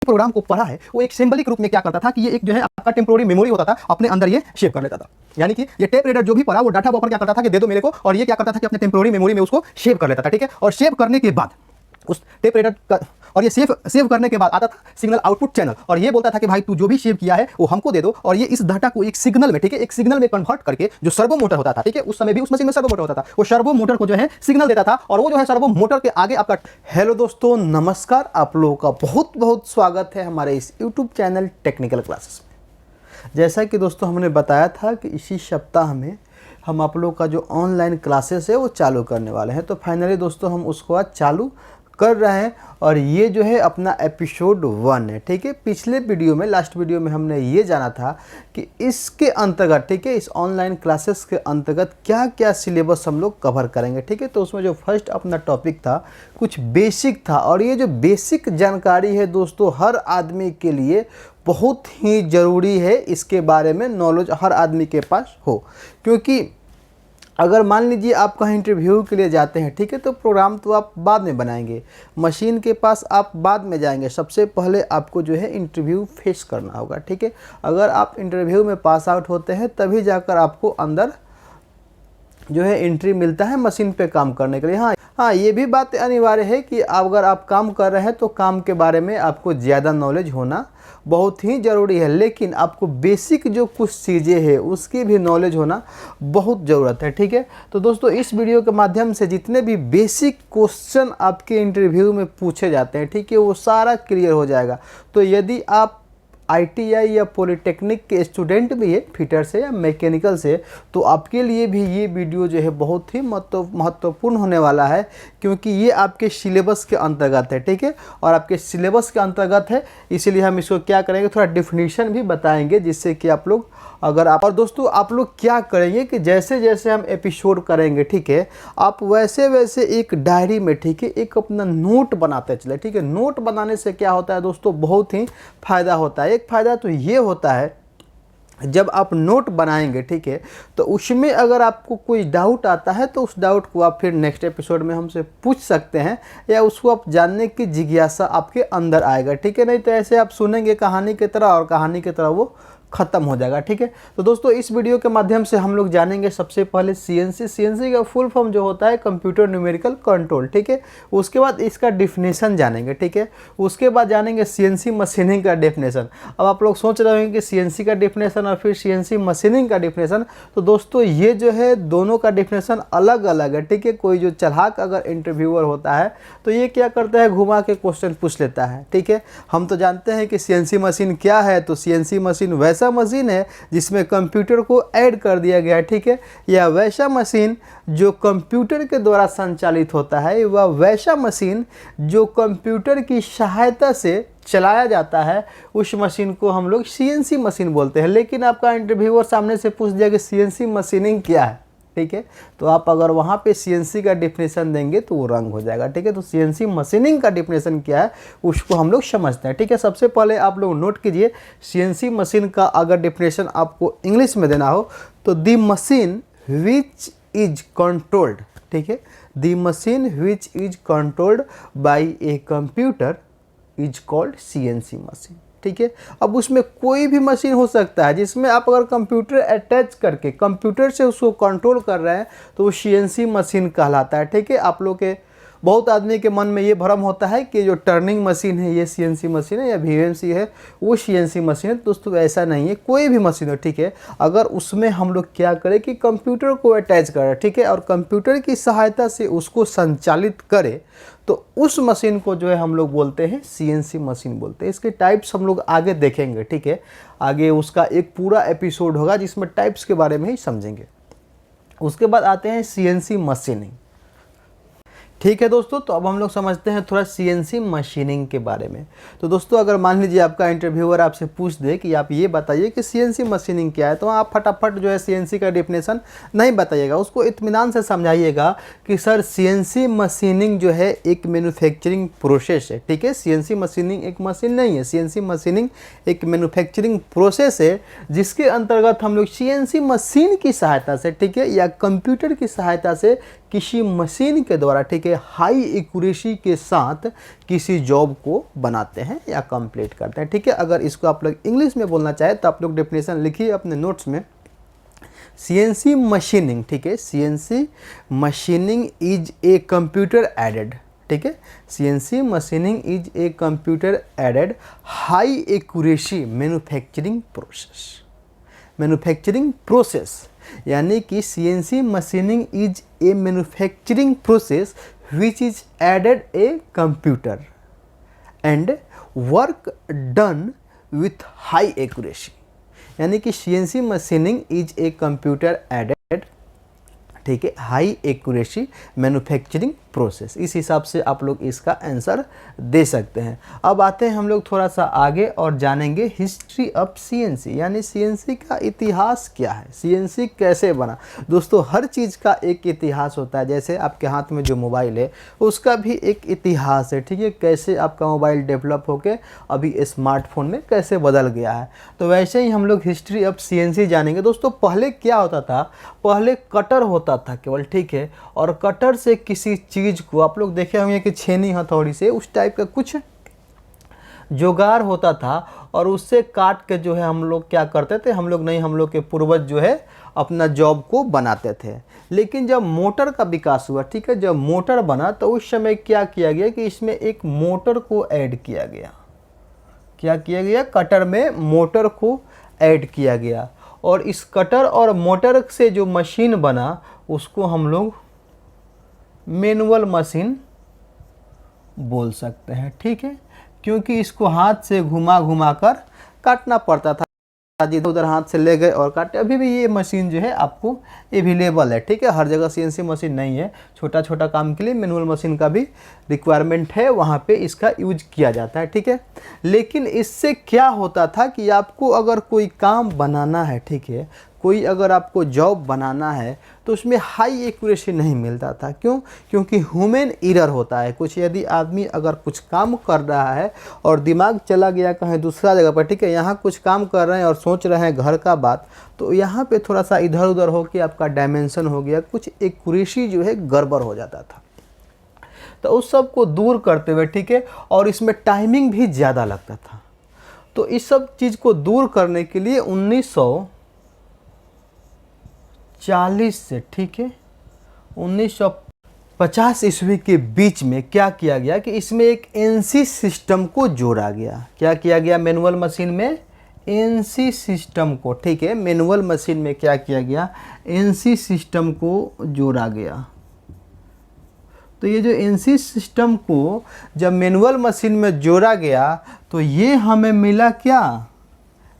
Programme को पढ़ा है वो एक सिंबलिक रूप में क्या करता था कि ये एक जो है आपका टेम्पोररी मेमोरी होता था, अपने अंदर ये शेव कर लेता था। यानी कि ये टेप रीडर जो भी पढ़ा वो डाटा बफर क्या करता था कि दे दो मेरे को, और ये क्या करता था कि अपने टेम्पोररी मेमोरी में उसको शेव कर लेता था। ठीक है, और शेव करने के बाद उस टेप रीडर का, और ये सेव करने के बाद आता था सिग्नल आउटपुट चैनल, और ये बोलता था कि भाई तू जो भी सेव किया है वो हमको दे दो, और ये इस डाटा को एक सिग्नल में, ठीक है, एक सिग्नल में कन्वर्ट करके जो सर्वो मोटर होता था, ठीक है, उस समय भी उस मशीन में सर्वो मोटर होता था, वो सर्वो मोटर को जो है सिग्नल देता था, और वो जो है सर्वो मोटर के आगे आपका। हेलो दोस्तों, नमस्कार। आप लोगों का बहुत बहुत स्वागत है हमारे इस यूट्यूब चैनल टेक्निकल क्लासेस में। जैसा कि दोस्तों हमने बताया था कि इसी सप्ताह में हम आप लोगों का जो ऑनलाइन क्लासेस है वो चालू करने वाले हैं, तो फाइनली दोस्तों हम उसको आज चालू कर रहे हैं, और ये जो है अपना एपिसोड 1 है। ठीक है, पिछले वीडियो में, लास्ट वीडियो में हमने ये जाना था कि इसके अंतर्गत, ठीक है, इस ऑनलाइन क्लासेस के अंतर्गत क्या क्या सिलेबस हम लोग कवर करेंगे। ठीक है, तो उसमें जो फर्स्ट अपना टॉपिक था कुछ बेसिक था, और ये जो बेसिक जानकारी है दोस्तों हर आदमी के लिए बहुत ही ज़रूरी है, इसके बारे में नॉलेज हर आदमी के पास हो। क्योंकि अगर मान लीजिए आप कहीं इंटरव्यू के लिए जाते हैं, ठीक है, तो प्रोग्राम तो आप बाद में बनाएंगे, मशीन के पास आप बाद में जाएंगे, सबसे पहले आपको जो है इंटरव्यू फेस करना होगा। ठीक है, अगर आप इंटरव्यू में पास आउट होते हैं तभी जाकर आपको अंदर जो है एंट्री मिलता है मशीन पे काम करने के लिए। हाँ, ये भी बात अनिवार्य है कि अगर आप काम कर रहे हैं तो काम के बारे में आपको ज़्यादा नॉलेज होना बहुत ही ज़रूरी है, लेकिन आपको बेसिक जो कुछ चीज़ें हैं उसकी भी नॉलेज होना बहुत ज़रूरत है। ठीक है, तो दोस्तों इस वीडियो के माध्यम से जितने भी बेसिक क्वेश्चन आपके इंटरव्यू में पूछे जाते हैं, ठीक है, वो सारा क्लियर हो जाएगा। तो यदि आप ITI या पॉलिटेक्निक के स्टूडेंट भी है, फिटर से या मैकेनिकल से, तो आपके लिए भी ये वीडियो जो है बहुत ही महत्वपूर्ण होने वाला है, क्योंकि ये आपके सिलेबस के अंतर्गत है। ठीक है, और आपके सिलेबस के अंतर्गत है, इसीलिए हम इसको क्या करेंगे, थोड़ा डिफिनीशन भी बताएंगे, जिससे कि आप लोग और दोस्तों आप लोग क्या करेंगे कि जैसे जैसे हम एपिसोड करेंगे, ठीक है, आप वैसे वैसे एक डायरी में, ठीक है, एक अपना नोट बनाते चले। ठीक है, नोट बनाने से क्या होता है दोस्तों, बहुत ही फ़ायदा होता है। एक फ़ायदा तो ये होता है, जब आप नोट बनाएंगे, ठीक है, तो उसमें अगर आपको कोई डाउट आता है तो उस डाउट को आप फिर नेक्स्ट एपिसोड में हमसे पूछ सकते हैं, या उसको आप जानने की जिज्ञासा आपके अंदर आएगा। ठीक है, नहीं तो ऐसे आप सुनेंगे कहानी की तरह, और कहानी की तरह वो ख़त्म हो जाएगा। ठीक है, तो दोस्तों इस वीडियो के माध्यम से हम लोग जानेंगे सबसे पहले CNC का फुल फॉर्म जो होता है कंप्यूटर न्यूमेरिकल कंट्रोल। ठीक है, उसके बाद इसका डिफिनेशन जानेंगे। ठीक है, उसके बाद जानेंगे CNC मशीनिंग का डिफिनेशन। अब आप लोग सोच रहे होंगे कि CNC का डिफिनेशन और फिर CNC मशीनिंग का डिफिनेशन, तो दोस्तों ये जो है दोनों का डिफिनेशन अलग अलग है। ठीक है, कोई जो चालाक अगर इंटरव्यूअर होता है तो ये क्या करता है, घुमा के क्वेश्चन पूछ लेता है। ठीक है, हम तो जानते हैं कि CNC मशीन क्या है, तो CNC मशीन वैसा मशीन है जिसमें कंप्यूटर को ऐड कर दिया गया है। ठीक है, या वैसा मशीन जो कंप्यूटर के द्वारा संचालित होता है, वह वैसा मशीन जो कंप्यूटर की सहायता से चलाया जाता है, उस मशीन को हम लोग CNC मशीन बोलते हैं। लेकिन आपका इंटरव्यूअर सामने से पूछ दिया कि CNC मशीनिंग क्या है, ठीक है, तो आप अगर वहाँ पे CNC का डिफिनेशन देंगे तो वो रंग हो जाएगा। ठीक है, तो CNC मशीनिंग का डिफिनेशन क्या है उसको हम लोग समझते हैं। ठीक है, सबसे पहले आप लोग नोट कीजिए, CNC मशीन का अगर डिफिनेशन आपको इंग्लिश में देना हो तो the machine which is controlled, ठीक है, the machine which is controlled by a computer is called CNC machine. ठीक है, अब उसमें कोई भी मशीन हो सकता है जिसमें आप अगर कंप्यूटर अटैच करके कंप्यूटर से उसको कंट्रोल कर रहे हैं तो वो CNC मशीन कहलाता है। ठीक है, आप लोग के बहुत आदमी के मन में ये भ्रम होता है कि जो टर्निंग मशीन है ये CNC मशीन है, या VMC है वो CNC मशीन है। दोस्तों ऐसा नहीं है, कोई भी मशीन हो, ठीक है, अगर उसमें हम लोग क्या करें कि कंप्यूटर को अटैच करें, ठीक है, और कंप्यूटर की सहायता से उसको संचालित करें, तो उस मशीन को जो है हम लोग बोलते हैं CNC मशीन बोलते हैं। इसके टाइप्स हम लोग आगे देखेंगे। ठीक है, आगे उसका एक पूरा एपिसोड होगा जिसमें टाइप्स के बारे में ही समझेंगे। उसके बाद आते हैं CNC मशीनिंग। ठीक है दोस्तों, तो अब हम लोग समझते हैं थोड़ा CNC मशीनिंग के बारे में। तो दोस्तों अगर मान लीजिए आपका इंटरव्यूअर आपसे पूछ दे कि आप ये बताइए कि CNC मशीनिंग क्या है, तो आप फटाफट जो है CNC का डिफिनेशन नहीं बताइएगा, उसको इत्मीनान से समझाइएगा कि सर CNC मशीनिंग जो है एक मैन्युफैक्चरिंग प्रोसेस है। ठीक है, CNC मशीनिंग एक मशीन नहीं है, CNC मशीनिंग एक मैन्युफैक्चरिंग प्रोसेस है, जिसके अंतर्गत हम लोग CNC मशीन की सहायता से, ठीक है, या कंप्यूटर की सहायता से किसी मशीन के द्वारा, ठीक है, हाई एक्यूरेसी के साथ किसी जॉब को बनाते हैं या कंप्लीट करते हैं, ठीक है। अगर इसको आप लोग इंग्लिश में बोलना चाहे तो आप लोग डेफिनेशन लिखिए अपने नोट्स में। CNC मशीनिंग, ठीक है, CNC machining is a computer aided, ठीक है, CNC machining is a computer aided high accuracy manufacturing process. Manufacturing process यानी कि CNC machining is a manufacturing process which is aided a computer and work done with high accuracy. यानी कि CNC machining is a computer aided, ठीक है, high accuracy manufacturing process. इस हिसाब से आप लोग इसका आंसर दे सकते हैं। अब आते हैं हम लोग थोड़ा सा आगे और जानेंगे हिस्ट्री ऑफ CNC, यानी CNC का इतिहास क्या है, CNC कैसे बना। दोस्तों हर चीज़ का एक इतिहास होता है। जैसे आपके हाथ में जो मोबाइल है उसका भी एक इतिहास है, ठीक है, कैसे आपका मोबाइल डेवलप होकर अभी स्मार्टफोन में कैसे बदल गया है। तो वैसे ही हम लोग हिस्ट्री ऑफ CNC जानेंगे। दोस्तों पहले क्या होता था, पहले कटर होता था केवल, ठीक है, और कटर से किसी चीज़ को आप लोग देखे होंगे कि छेनी हथौड़ी से उस टाइप का कुछ जुगाड़ होता था और उससे काट के जो है हम लोग क्या करते थे, हम लोग नहीं, हम लोग के पूर्वज जो है अपना जॉब को बनाते थे। लेकिन जब मोटर का विकास हुआ, ठीक है, जब मोटर बना तो उस समय क्या किया गया कि इसमें एक मोटर को ऐड किया गया। क्या किया गया, कटर में मोटर को ऐड किया गया और इस कटर और मोटर से जो मशीन बना उसको हम लोग मैनुअल मशीन बोल सकते हैं, ठीक है, क्योंकि इसको हाथ से घुमा घुमा कर काटना पड़ता था। जिधर उधर हाथ से ले गए और काटे। अभी भी ये मशीन जो है आपको अवेलेबल है, ठीक है, हर जगह CNC मशीन नहीं है। छोटा छोटा काम के लिए मैनुअल मशीन का भी रिक्वायरमेंट है, वहाँ पे इसका यूज किया जाता है, ठीक है। लेकिन इससे क्या होता था कि आपको अगर कोई काम बनाना है, ठीक है, कोई अगर आपको जॉब बनाना है तो उसमें हाई एक्यूरेसी नहीं मिलता था। क्यों? क्योंकि ह्यूमन एरर होता है कुछ। यदि आदमी अगर कुछ काम कर रहा है और दिमाग चला गया कहीं दूसरा जगह पर, ठीक है, यहाँ कुछ काम कर रहे हैं और सोच रहे हैं घर का बात, तो यहाँ पे थोड़ा सा इधर उधर हो के आपका डायमेंशन हो गया, कुछ एक्यूरेसी जो है गड़बड़ हो जाता था। तो उस सब को दूर करते हुए, ठीक है, और इसमें टाइमिंग भी ज़्यादा लगता था। तो इस सब चीज़ को दूर करने के लिए 1940 से, ठीक है, 1950 ईस्वी के बीच में क्या किया गया कि इसमें एक NC सिस्टम को जोड़ा गया। क्या किया गया मैनुअल मशीन में? NC सिस्टम को, ठीक है, मैनुअल मशीन में क्या किया गया, NC सिस्टम को जोड़ा गया। तो ये जो NC सिस्टम को जब मैनुअल मशीन में जोड़ा गया तो ये हमें मिला क्या,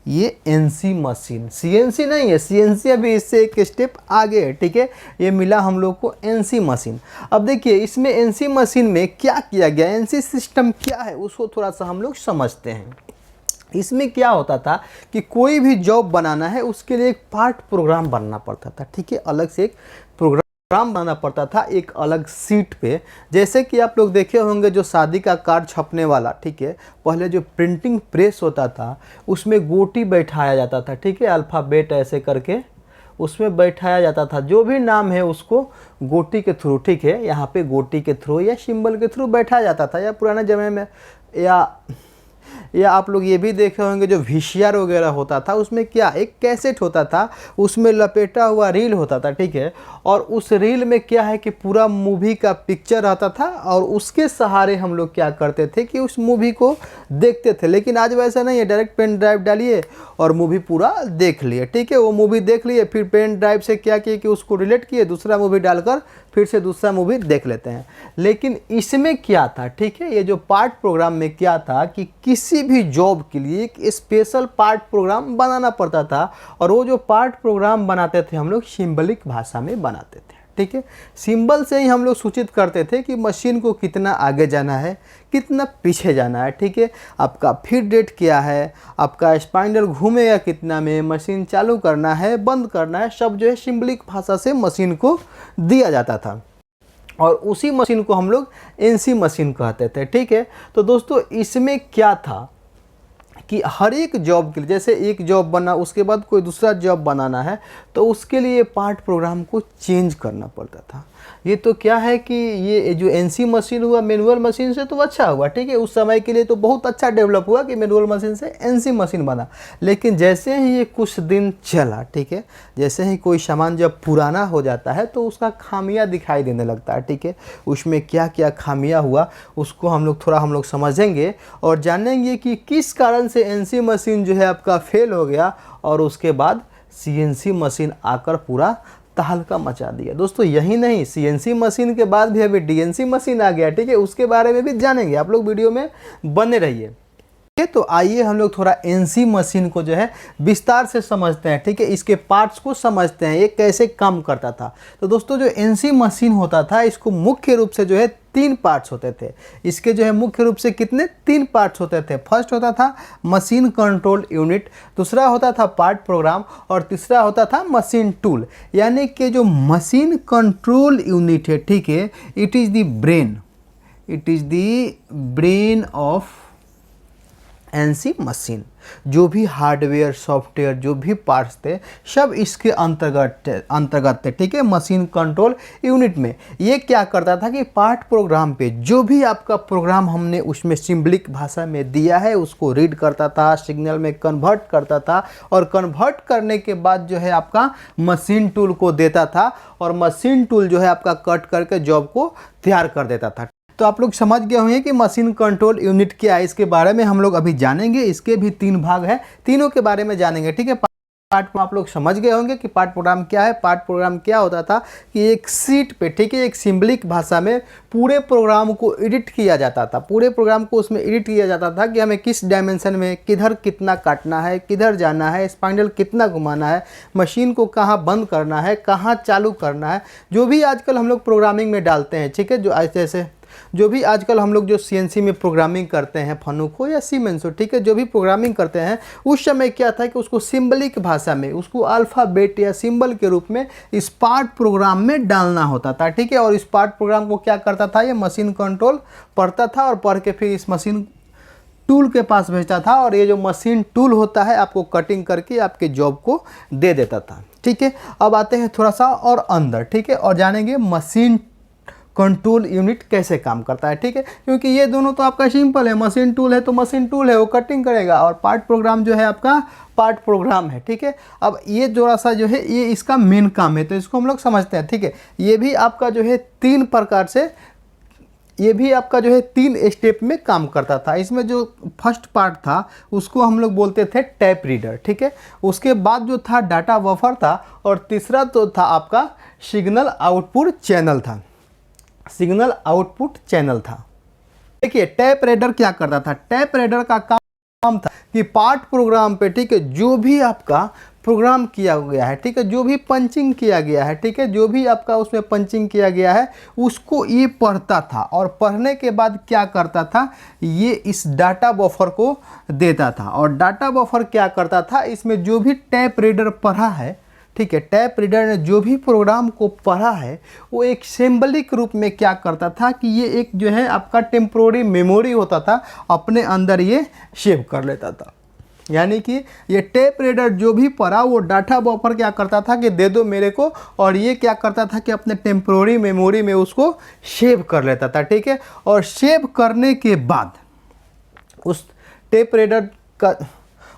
ये NC मशीन। CNC नहीं है, CNC अभी इससे एक स्टेप आगे है, ठीक है, ये मिला हम लोग को NC मशीन। अब देखिए इसमें NC मशीन में क्या किया गया, NC सिस्टम क्या है उसको थोड़ा सा हम लोग समझते हैं। इसमें क्या होता था कि कोई भी जॉब बनाना है उसके लिए एक पार्ट प्रोग्राम बनना पड़ता था, ठीक है, अलग से एक प्रोग्राम बनाना पड़ता था एक अलग सीट पे। जैसे कि आप लोग देखे होंगे जो शादी का कार्ड छपने वाला, ठीक है, पहले जो प्रिंटिंग प्रेस होता था उसमें गोटी बैठाया जाता था, ठीक है, अल्फ़ाबेट ऐसे करके उसमें बैठाया जाता था। जो भी नाम है उसको गोटी के थ्रू, ठीक है, यहाँ पे गोटी के थ्रू या सिंबल के थ्रू बैठाया जाता था। या पुराने समय में या आप लोग ये भी देखे होंगे जो VCR वगैरह होता था उसमें क्या एक कैसेट होता था, उसमें लपेटा हुआ रील होता था, ठीक है, और उस रील में क्या है कि पूरा मूवी का पिक्चर आता था और उसके सहारे हम लोग क्या करते थे कि उस मूवी को देखते थे। लेकिन आज वैसा नहीं है, डायरेक्ट पेन ड्राइव डालिए और मूवी पूरा देख लिए, ठीक है, वो मूवी देख लिए, फिर पेन ड्राइव से क्या किए कि उसको डिलीट किए, दूसरा मूवी डालकर फिर से दूसरा मूवी देख लेते हैं। लेकिन इसमें क्या था, ठीक है, ये जो पार्ट प्रोग्राम में क्या था कि किसी भी जॉब के लिए एक स्पेशल पार्ट प्रोग्राम बनाना पड़ता था और वो जो पार्ट प्रोग्राम बनाते थे हम लोग सिंबलिक भाषा में बनाते थे, ठीक है। सिंबल से ही हम लोग सूचित करते थे कि मशीन को कितना आगे जाना है, कितना पीछे जाना है, ठीक है, आपका फीड रेट क्या है, आपका स्पाइंडल घूमेगा कितना में, मशीन चालू करना है बंद करना है, सब जो है सिंबलिक भाषा से मशीन को दिया जाता था और उसी मशीन को हम लोग NC मशीन कहते थे, ठीक है। तो दोस्तों इसमें क्या था कि हर एक जॉब के लिए, जैसे एक जॉब बना उसके बाद कोई दूसरा जॉब बनाना है तो उसके लिए पार्ट प्रोग्राम को चेंज करना पड़ता था। ये तो क्या है कि ये जो एनसी मशीन हुआ मैनुअल मशीन से तो अच्छा हुआ, ठीक है, उस समय के लिए तो बहुत अच्छा डेवलप हुआ कि मैनुअल मशीन से एनसी मशीन बना। लेकिन जैसे ही ये कुछ दिन चला, ठीक है, जैसे ही कोई सामान जब पुराना हो जाता है तो उसका खामियां दिखाई देने लगता है, ठीक है। उसमें क्या क्या खामियां हुआ उसको हम लोग समझेंगे और जानेंगे कि किस कारण से एनसी मशीन जो है आपका फेल हो गया और उसके बाद सीएनसी मशीन आकर पूरा तहलका मचा दिया। दोस्तों यही नहीं, सीएनसी मशीन के बाद भी अभी डीएनसी मशीन आ गया, ठीक है, उसके बारे में भी जानेंगे। आप लोग वीडियो में बने रहिए। ठीक है, तो आइए हम लोग थोड़ा एनसी मशीन को जो है विस्तार से समझते हैं, ठीक है, इसके पार्ट्स को समझते हैं, ये कैसे काम करता था। तो दोस्तों जो एनसी मशीन होता था इसको मुख्य रूप से जो है 3 पार्ट्स होते थे। इसके जो है मुख्य रूप से कितने 3 पार्ट्स होते थे। फर्स्ट होता था मशीन कंट्रोल यूनिट, दूसरा होता था पार्ट प्रोग्राम और तीसरा होता था मशीन टूल। यानी कि जो मशीन कंट्रोल यूनिट है, ठीक है, it is the brain of NC machine. जो भी हार्डवेयर सॉफ्टवेयर जो भी पार्ट्स थे सब इसके अंतर्गत थे, ठीक है, मशीन कंट्रोल यूनिट में। ये क्या करता था कि पार्ट प्रोग्राम पे जो भी आपका प्रोग्राम हमने उसमें सिंबलिक भाषा में दिया है उसको रीड करता था, सिग्नल में कन्वर्ट करता था और कन्वर्ट करने के बाद जो है आपका मशीन टूल को देता था और मशीन टूल जो है आपका कट करके जॉब को तैयार कर देता था। तो आप लोग समझ गए होंगे कि मशीन कंट्रोल यूनिट क्या है, इसके बारे में हम लोग अभी जानेंगे। इसके भी 3 भाग हैं, तीनों के बारे में जानेंगे, ठीक है। पार्ट को आप लोग समझ गए होंगे कि पार्ट प्रोग्राम क्या है। पार्ट प्रोग्राम क्या होता था कि एक सीट पे, ठीक है, एक सिंबलिक भाषा में पूरे प्रोग्राम को एडिट किया जाता था। पूरे प्रोग्राम को उसमें एडिट किया जाता था कि हमें किस डायमेंशन में किधर कितना काटना है, किधर जाना है, स्पाइंडल कितना घुमाना है, मशीन को कहाँ बंद करना है, कहाँ चालू करना है, जो भी आजकल हम लोग प्रोग्रामिंग में डालते हैं, ठीक है, जो जैसे जो भी आजकल हम लोग जो सीएनसी में प्रोग्रामिंग करते हैं, फनुको या सीमेंस हो, ठीक है, जो भी प्रोग्रामिंग करते हैं उस समय क्या था कि उसको सिंबलिक भाषा में, उसको अल्फ़ाबेट या सिंबल के रूप में इस पार्ट प्रोग्राम में डालना होता था, ठीक है। और इस पार्ट प्रोग्राम को क्या करता था, ये मशीन कंट्रोल पढ़ता था और पढ़ के फिर इस मशीन टूल के पास भेजता था और ये जो मशीन टूल होता है आपको कटिंग करके आपके जॉब को दे देता था, ठीक है। अब आते हैं थोड़ा सा और अंदर, ठीक है, और जानेंगे मशीन कंट्रोल यूनिट कैसे काम करता है, ठीक है, क्योंकि ये दोनों तो आपका सिंपल है। मशीन टूल है तो मशीन टूल है, वो कटिंग करेगा, और पार्ट प्रोग्राम जो है आपका पार्ट प्रोग्राम है, ठीक है। अब ये थोड़ा सा जो है ये इसका मेन काम है, तो इसको हम लोग समझते हैं, ठीक है। ये भी आपका जो है 3 प्रकार से, ये भी आपका जो है 3 स्टेप में काम करता था। इसमें जो फर्स्ट पार्ट था उसको हम लोग बोलते थे टैप रीडर, ठीक है। उसके बाद जो था डाटा बफर था और तीसरा तो था आपका सिग्नल आउटपुट चैनल था। सिग्नल आउटपुट चैनल था। देखिए टैप रीडर क्या करता था, टैप रीडर का काम था कि पार्ट प्रोग्राम पे, ठीक है, जो भी आपका प्रोग्राम किया गया है, ठीक है, जो भी पंचिंग किया गया है, ठीक है, जो भी आपका उसमें पंचिंग किया गया है उसको ये पढ़ता था और पढ़ने के बाद क्या करता था, ये इस डाटा बफर को देता था। और डाटा बफर क्या करता था, इसमें जो भी टैप रीडर पढ़ा है, ठीक है, टैप रीडर ने जो भी प्रोग्राम को पढ़ा है वो एक सिंबलिक रूप में क्या करता था कि ये एक जो है आपका टेम्पोररी मेमोरी होता था, अपने अंदर ये सेव कर लेता था। यानी कि ये टैप रीडर जो भी पढ़ा वो डाटा बफर क्या करता था कि दे दो मेरे को, और ये क्या करता था कि अपने टेम्पोररी मेमोरी में उसको सेव कर लेता था, ठीक है। और सेव करने के बाद उस टैप रीडर का,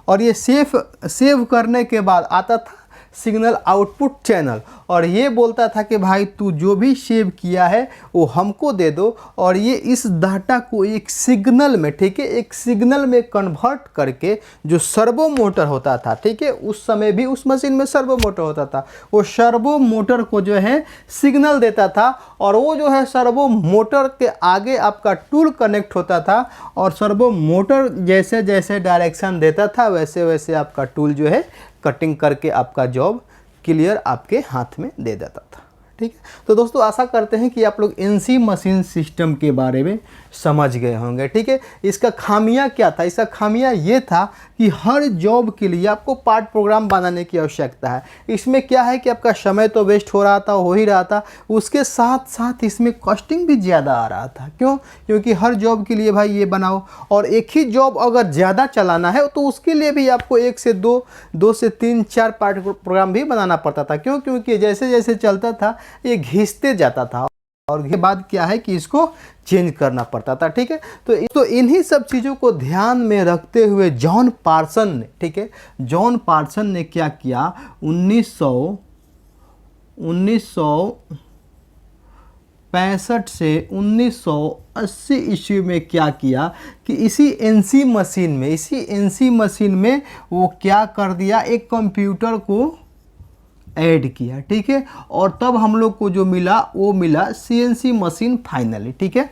और ये सेव करने के बाद आता था सिग्नल आउटपुट चैनल, और ये बोलता था कि भाई तू जो भी सेव किया है वो हमको दे दो, और ये इस डाटा को एक सिग्नल में, ठीक है, एक सिग्नल में कन्वर्ट करके जो सर्वो मोटर होता था, ठीक है, उस समय भी उस मशीन में सर्वो मोटर होता था, वो सर्वो मोटर को जो है सिग्नल देता था, और वो जो है सर्वो मोटर के आगे आपका टूल कनेक्ट होता था, और सर्वो मोटर जैसे जैसे डायरेक्शन देता था वैसे वैसे आपका टूल जो है कटिंग करके आपका जॉब क्लियर आपके हाथ में दे देता था, ठीक है। तो दोस्तों आशा करते हैं कि आप लोग एनसी मशीन सिस्टम के बारे में समझ गए होंगे। ठीक है, इसका खामियां क्या था? इसका खामियां ये था कि हर जॉब के लिए आपको पार्ट प्रोग्राम बनाने की आवश्यकता है। इसमें क्या है कि आपका समय तो वेस्ट हो रहा था, हो ही रहा था, उसके साथ साथ इसमें कॉस्टिंग भी ज़्यादा आ रहा था। क्यों? क्योंकि हर जॉब के लिए भाई ये बनाओ, और एक ही जॉब अगर ज़्यादा चलाना है तो उसके लिए भी आपको 1 से 2 से 3 4 पार्ट प्रोग्राम भी बनाना पड़ता था। क्यों? क्योंकि जैसे जैसे चलता था ये घिसते जाता था, और के बाद क्या है कि इसको चेंज करना पड़ता था। ठीक है, तो इन्हीं सब चीज़ों को ध्यान में रखते हुए जॉन पार्सन ने, ठीक है, जॉन पार्सन ने क्या किया, 1965 से 1980 ईस्वी में क्या किया कि इसी एनसी मशीन में वो क्या कर दिया, एक कंप्यूटर को ऐड किया। ठीक है, और तब हम लोग को जो मिला वो मिला सीएनसी मशीन फाइनली। ठीक है,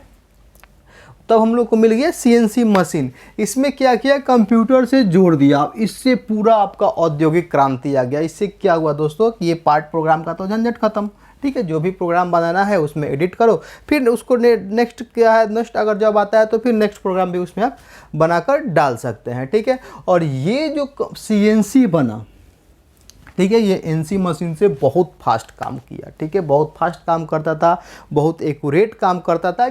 तब हम लोग को मिल गया सीएनसी मशीन। इसमें क्या किया, कंप्यूटर से जोड़ दिया। इससे पूरा आपका औद्योगिक क्रांति आ गया। इससे क्या हुआ दोस्तों कि ये पार्ट प्रोग्राम का तो झंझट खत्म। ठीक है, जो भी प्रोग्राम बनाना है उसमें एडिट करो, फिर उसको नेक्स्ट क्या है, नेक्स्ट अगर जब आता है तो फिर नेक्स्ट प्रोग्राम भी उसमें आप बनाकर डाल सकते हैं। ठीक है, और ये जो सीएनसी बना, ठीक है, ये एनसी मशीन से बहुत फास्ट काम किया। ठीक है, बहुत फास्ट काम करता था, बहुत एक्यूरेट काम करता था,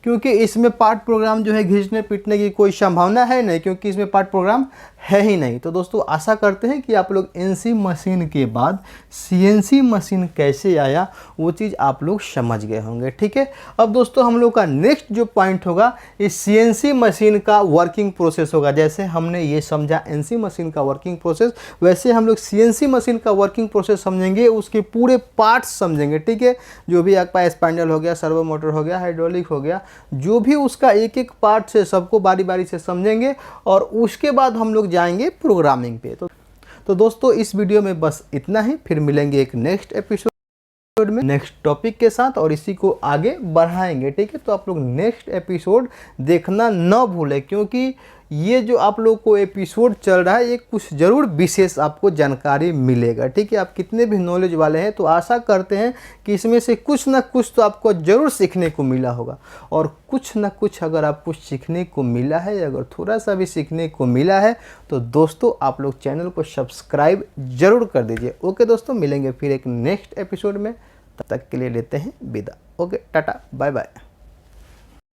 क्योंकि इसमें पार्ट प्रोग्राम जो है घिसने पीटने की कोई संभावना है नहीं, क्योंकि इसमें पार्ट प्रोग्राम है ही नहीं। तो दोस्तों आशा करते हैं कि आप लोग एनसी मशीन के बाद सीएनसी मशीन कैसे आया वो चीज़ आप लोग समझ गए होंगे। ठीक है, अब दोस्तों हम लोग का नेक्स्ट जो पॉइंट होगा इस सीएनसी मशीन का वर्किंग प्रोसेस होगा। जैसे हमने ये समझा एनसी मशीन का वर्किंग प्रोसेस, वैसे हम लोग सीएनसी मशीन का वर्किंग प्रोसेस समझेंगे, उसके पूरे पार्ट्स समझेंगे। ठीक है, जो भी आपका स्पाइंडल हो गया, सर्वो मोटर हो गया, हाइड्रोलिक हो गया, जो भी उसका एक एक पार्ट से सबको बारी बारी से समझेंगे, और उसके बाद हम लोग जाएंगे प्रोग्रामिंग पे। तो दोस्तों इस वीडियो में बस इतना ही, फिर मिलेंगे एक नेक्स्ट एपिसोड में नेक्स्ट टॉपिक के साथ, और इसी को आगे बढ़ाएंगे। ठीक है, तो आप लोग नेक्स्ट एपिसोड देखना न भूलें, क्योंकि ये जो आप लोग को एपिसोड चल रहा है ये कुछ ज़रूर विशेष आपको जानकारी मिलेगा। ठीक है, आप कितने भी नॉलेज वाले हैं तो आशा करते हैं कि इसमें से कुछ ना कुछ तो आपको ज़रूर सीखने को मिला होगा, और कुछ ना कुछ अगर आपको सीखने को मिला है, अगर थोड़ा सा भी सीखने को मिला है तो दोस्तों आप लोग चैनल को सब्सक्राइब ज़रूर कर दीजिए। ओके दोस्तों, मिलेंगे फिर एक नेक्स्ट एपिसोड में, तब तक के लिए लेते हैं विदा। Okay, tata, bye bye.